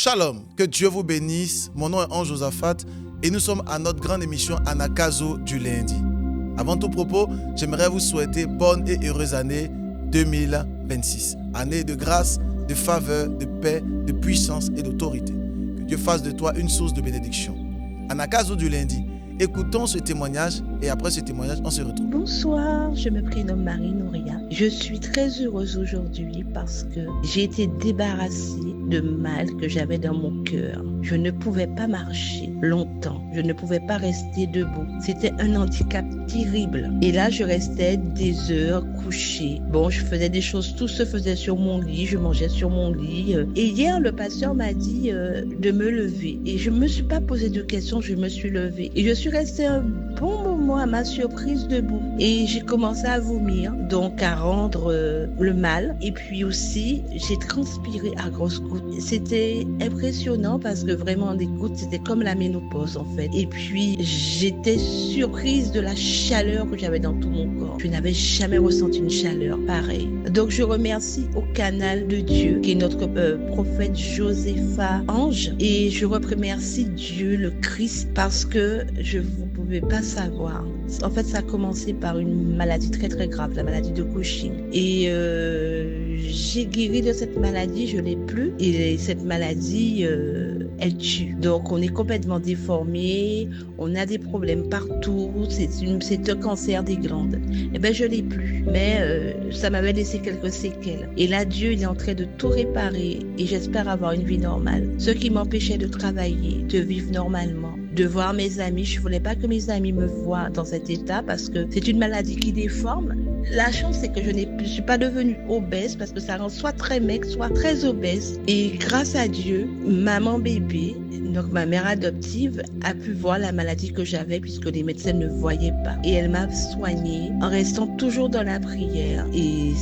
Shalom, que Dieu vous bénisse. Mon nom est Ange Josaphat et nous sommes à notre grande émission Anakazo du lundi. Avant tout propos, j'aimerais vous souhaiter bonne et heureuse année 2026. Année de grâce, de faveur, de paix, de puissance et d'autorité. Que Dieu fasse de toi une source de bénédiction. Anakazo du lundi. Écoutons ce témoignage et après ce témoignage, on se retrouve. Bonsoir, je me prénomme Marie Nouria. Je suis très heureuse aujourd'hui parce que j'ai été débarrassée de mal que j'avais dans mon cœur. Je ne pouvais pas marcher longtemps, je ne pouvais pas rester debout. C'était un handicap terrible. Et là, je restais des heures couchée. Bon, je faisais des choses, tout se faisait sur mon lit, je mangeais sur mon lit. Et hier, le pasteur m'a dit de me lever. Et je ne me suis pas posé de questions, je me suis levée. Et je suis restée un bon moment à ma surprise debout. Et j'ai commencé à vomir, donc à rendre le mal. Et puis aussi, j'ai transpiré à grosses gouttes. C'était impressionnant parce que vraiment, les gouttes, c'était comme la ménopause en fait. Et puis, j'étais surprise de la chaleur que j'avais dans tout mon corps. Je n'avais jamais ressenti une chaleur pareille. Donc, je remercie au canal de Dieu, qui est notre prophète Josephat Ange. Et je remercie Dieu, le Christ, parce que vous ne pouvez pas savoir. En fait, ça a commencé par une maladie très très grave, la maladie de Cushing. Et j'ai guéri de cette maladie, je ne l'ai plus. Et cette maladie, elle tue. Donc, on est complètement déformé, on a des problèmes partout, c'est un cancer des glandes. Eh bien, je ne l'ai plus, mais ça m'avait laissé quelques séquelles. Et là, Dieu, il est en train de tout réparer et j'espère avoir une vie normale. Ce qui m'empêchait de travailler, de vivre normalement, de voir mes amis. Je ne voulais pas que mes amis me voient dans cet état parce que c'est une maladie qui déforme. La chance, c'est que je ne suis pas devenue obèse parce que ça rend soit très maigre, soit très obèse. Et grâce à Dieu, maman bébé, donc ma mère adoptive, a pu voir la maladie que j'avais puisque les médecins ne voyaient pas. Et elle m'a soignée en restant toujours dans la prière. Et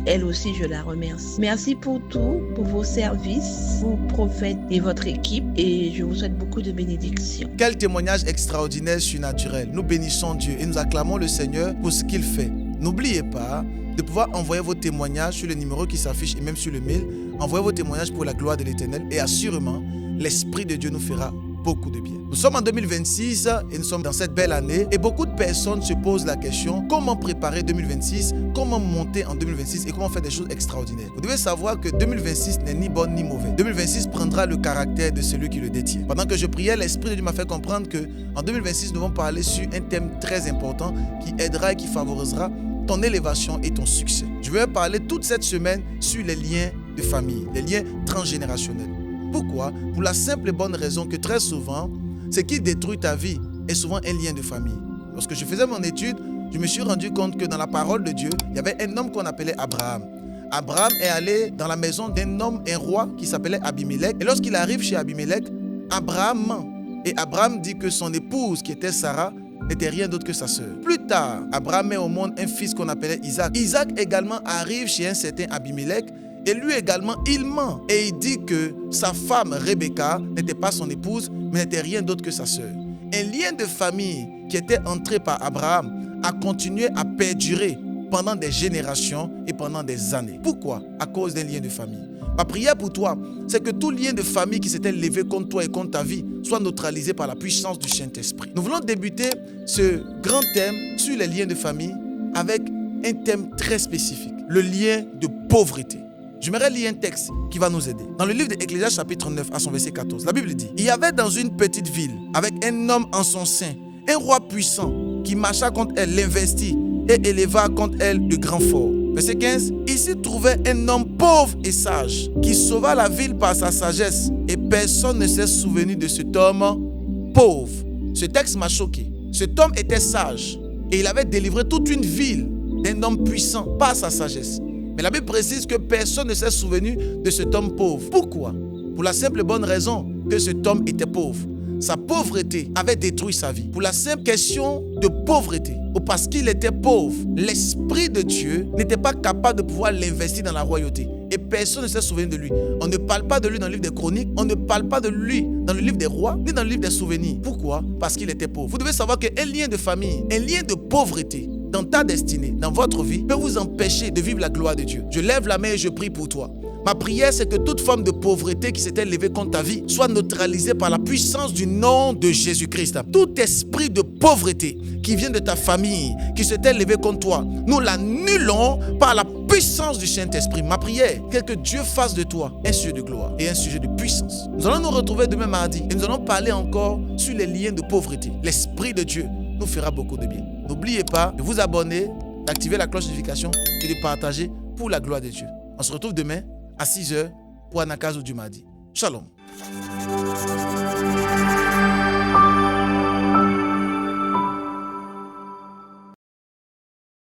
elle aussi, je la remercie. Merci pour tout, pour vos services, vous prophètes et votre équipe. Et je vous souhaite beaucoup de bénédictions. Quel témoignage extraordinaire, surnaturel. Nous bénissons Dieu et nous acclamons le Seigneur pour ce qu'il fait. N'oubliez pas de pouvoir envoyer vos témoignages sur le numéro qui s'affiche et même sur le mail. Envoyez vos témoignages pour la gloire de l'Éternel et assurément, l'Esprit de Dieu nous fera beaucoup de bien. Nous sommes en 2026 et nous sommes dans cette belle année et beaucoup de personnes se posent la question comment préparer 2026, comment monter en 2026 et comment faire des choses extraordinaires. Vous devez savoir que 2026 n'est ni bon ni mauvais. 2026 prendra le caractère de celui qui le détient. Pendant que je priais, l'Esprit de Dieu m'a fait comprendre que en 2026, nous allons parler sur un thème très important qui aidera et qui favorisera ton élévation et ton succès. Je vais parler toute cette semaine sur les liens de famille, les liens transgénérationnels. Pourquoi? Pour la simple et bonne raison que très souvent, ce qui détruit ta vie est souvent un lien de famille. Lorsque je faisais mon étude, je me suis rendu compte que dans la parole de Dieu, il y avait un homme qu'on appelait Abraham. Abraham est allé dans la maison d'un homme, un roi qui s'appelait Abimelech. Et lorsqu'il arrive chez Abimelech, Abraham ment. Et Abraham dit que son épouse, qui était Sarah, n'était rien d'autre que sa sœur. Plus tard, Abraham met au monde un fils qu'on appelait Isaac. Isaac également arrive chez un certain Abimelech et lui également, il ment. Et il dit que sa femme Rebecca n'était pas son épouse, mais n'était rien d'autre que sa sœur. Un lien de famille qui était entré par Abraham a continué à perdurer pendant des générations et pendant des années. Pourquoi? À cause d'un lien de famille. Ma prière pour toi, c'est que tout lien de famille qui s'était levé contre toi et contre ta vie soit neutralisé par la puissance du Saint-Esprit. Nous voulons débuter ce grand thème sur les liens de famille avec un thème très spécifique, le lien de pauvreté. J'aimerais lire un texte qui va nous aider. Dans le livre d'Ecclésiaste chapitre 9 à son verset 14, la Bible dit « Il y avait dans une petite ville, avec un homme en son sein, un roi puissant qui marcha contre elle, l'investit et éleva contre elle de grands forts. » Verset 15, « Ici trouvait un homme pauvre et sage, qui sauva la ville par sa sagesse, et personne ne s'est souvenu de cet homme pauvre. » Ce texte m'a choqué. Cet homme était sage, et il avait délivré toute une ville d'un homme puissant par sa sagesse. Mais la Bible précise que personne ne s'est souvenu de cet homme pauvre. Pourquoi? Pour la simple et bonne raison que cet homme était pauvre. Sa pauvreté avait détruit sa vie. Pour la simple question de pauvreté, ou parce qu'il était pauvre, l'Esprit de Dieu n'était pas capable de pouvoir l'investir dans la royauté. Et personne ne s'est souvenu de lui. On ne parle pas de lui dans le livre des Chroniques, on ne parle pas de lui dans le livre des rois, ni dans le livre des souvenirs. Pourquoi? Parce qu'il était pauvre. Vous devez savoir qu'un lien de famille, un lien de pauvreté, dans ta destinée, dans votre vie, peut vous empêcher de vivre la gloire de Dieu. Je lève la main et je prie pour toi. Ma prière, c'est que toute forme de pauvreté qui s'était levée contre ta vie soit neutralisée par la puissance du nom de Jésus-Christ. Tout esprit de pauvreté qui vient de ta famille, qui s'était levé contre toi, nous l'annulons par la puissance du Saint-Esprit. Ma prière, c'est que Dieu fasse de toi un sujet de gloire et un sujet de puissance. Nous allons nous retrouver demain mardi et nous allons parler encore sur les liens de pauvreté. L'Esprit de Dieu nous fera beaucoup de bien. N'oubliez pas de vous abonner, d'activer la cloche de notification et de partager pour la gloire de Dieu. On se retrouve demain à 6h pour Anakazo du mardi. Shalom.